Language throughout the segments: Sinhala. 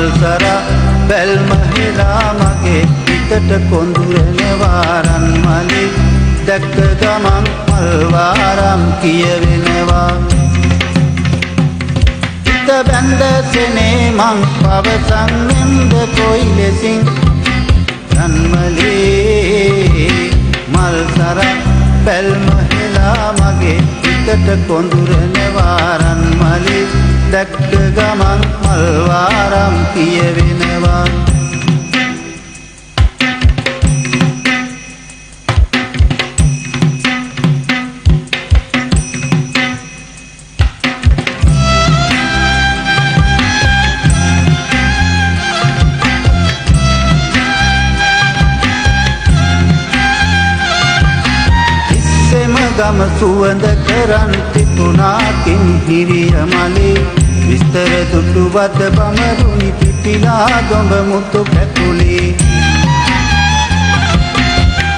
මල්සර බැල්ම හෙලා මගේ හිතට කොඳුරනවා රන්මලි දැක්ක ගමන් මල්වාරම් කියවෙනවා හිත බැඳ සෙනේ මං පවසන්නෙම්ද කොයි ලෙසින් රන්මලි මල්සර බැල්ම හෙලා මගේ හිතට කොඳුරනවා රන්මලි දැක්ක ගමන් මල්වාරම් කියවෙනවා ගම සුවඳ කරන් තිබුණා කින්හිරිය මලේ විස්තර දුටුවද බමරුනි පිපිලා දොඹ මුතු පැතුලේ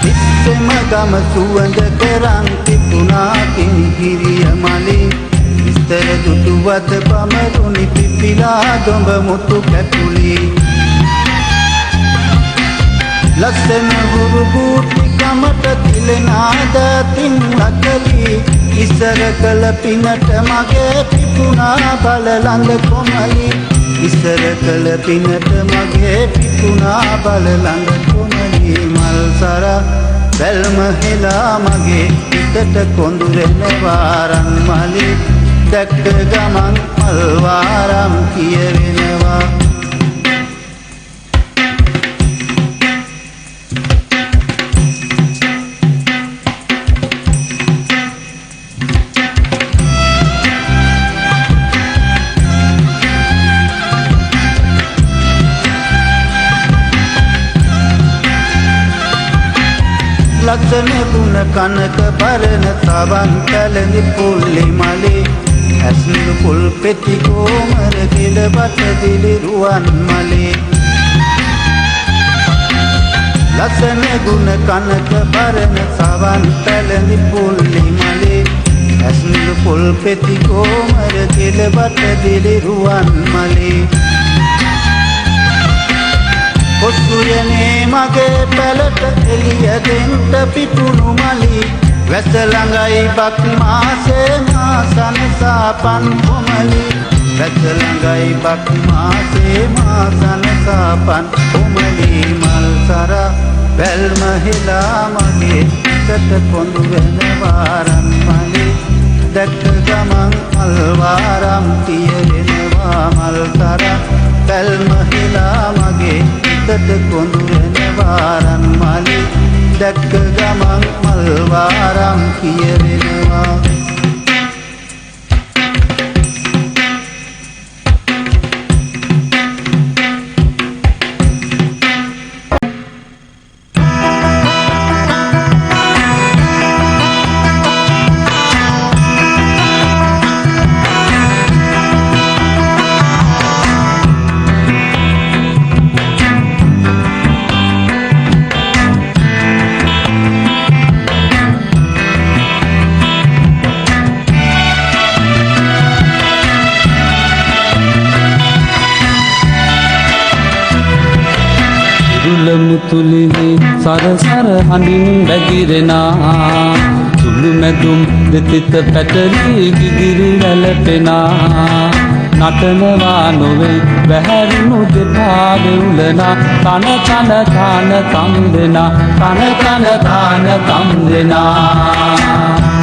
ඉස්සෙම ගම සුවඳ කරන් තිබුණා කින්හිරිය මලේ විස්තර දුටුවද බමරුනි පිපිලා දොඹ මුතු පැතුලේ ලස්සන හුරු බූටි කමට තිලෙනාද තින්නකලි ඉස්සර කළ පිනට මගේ පිපුණා බලලඳ කොමලි ඉස්සර කළ පිනට මගේ පිපුණා බලලඳ කොමලි මල්සර බැල්ම හෙලා මගේ හිතට කොඳුරනවා රන්මලි දැක්ක ගමන් මල්වාරම් කියවෙනවා ලක්ෂණ ගුණ කනක බරණ සවන් කැලඳි පුල්ලි මලේ ඇස්නු පුල් පෙති කෝමර කෙළබට දිලි රුවන් මලේ ලක්ෂණ ගුණ කනක බරණ සවන් කැලඳි පුල්ලි මලේ ඇස්නු පුල් පෙති කෝමර කෙළබට දිලි රුවන් මලේ ඔස්සුයනේ මගේ පැලට එළිය දෙන්ට පිපුණු මලි වැස ළඟයි බක් මාසේ මා සනසාපන් කොමලි වැස ළඟයි බක් මාසේ මා සනසාපන් කොමලි මල්සර බැල්ම හෙලා මගේ හිතට කොඳු වෙනවා රන්මලි දැක්ක ගමන් මල්වාරම් කියවෙනවා මල්සර බැල්ම හෙලා මගේ හිතට කොඳුරනවා රන්මලි දැක්ක ගමන් මල්වාරම් කියවෙනවා මුතුලිනි සරසර හඳින් බැගිරෙනා සුළු මැදුම් දෙතිත පැටලී ගිගිරි වැළපෙනා නටනවා නොවේ වැහැරුණු දෙපා වෙවුලනා තන තන තාන තම් දෙනා තන තන තාන තම් දෙනා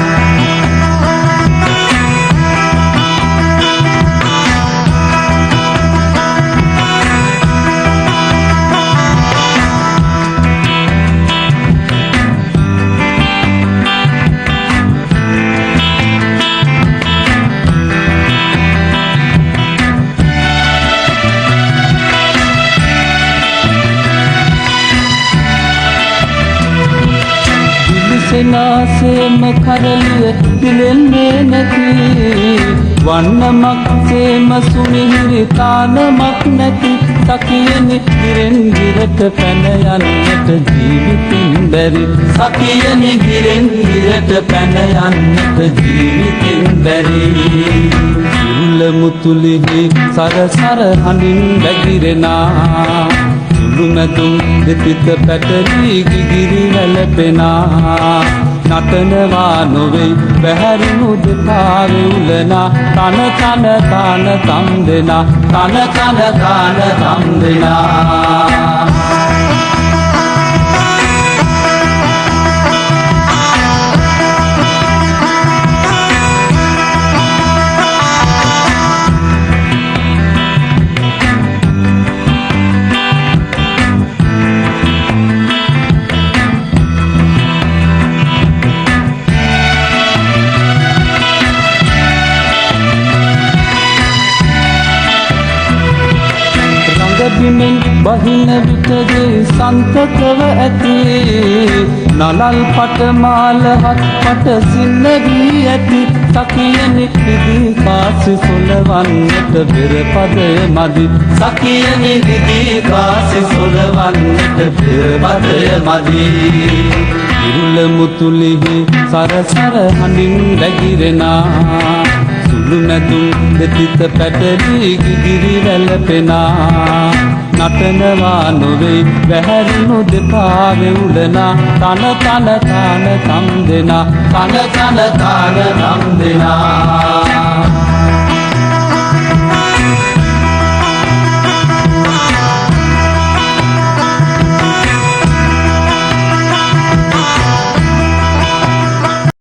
සෙනාසේම කරලිය පිලෙන්නේ නැති වන්නමක් සේම සුමිහිරි තානමක් නැති සකියනි ගිරෙන් ගිරට පැන යන්නට ජීවිතින් බැරි සකියනි ගිරෙන් ගිරට පැන යන්නට ජීවිතින් බැරි සුල්ල මුතුලිහි සරසර හඬින් වැගිරෙනා සුළුමැදුම් දෙතිත පැටලී ගිගිරි වැළපෙනා නටනවා නොවෙයි බැහැරුණු දෙපා වෙවුලනා තන තන තන තම් දෙනා තන තන තන තම් දෙනා බිමෙන් බහින විටගේ සන්තකව ඇති නලල් පටමාල හත් පට සින්න වී ඇති සකියනි විදී කාසි සොලවන්නට පෙරපදය මදි සකියනි විදී කාසි සොලවන්නට පෙරපදය මදි ඉරුල මුතුලිහි සරසර හඬින් වැගිරෙනා සුළුමැදුම් දෙතිත පැටලී ගිගිරි වැළපෙනා නටනවා නොවෙයි බැහැරුණු දෙපා වෙවුලනා තන තන තන තම් දෙනා තන තන තන තම් දෙනා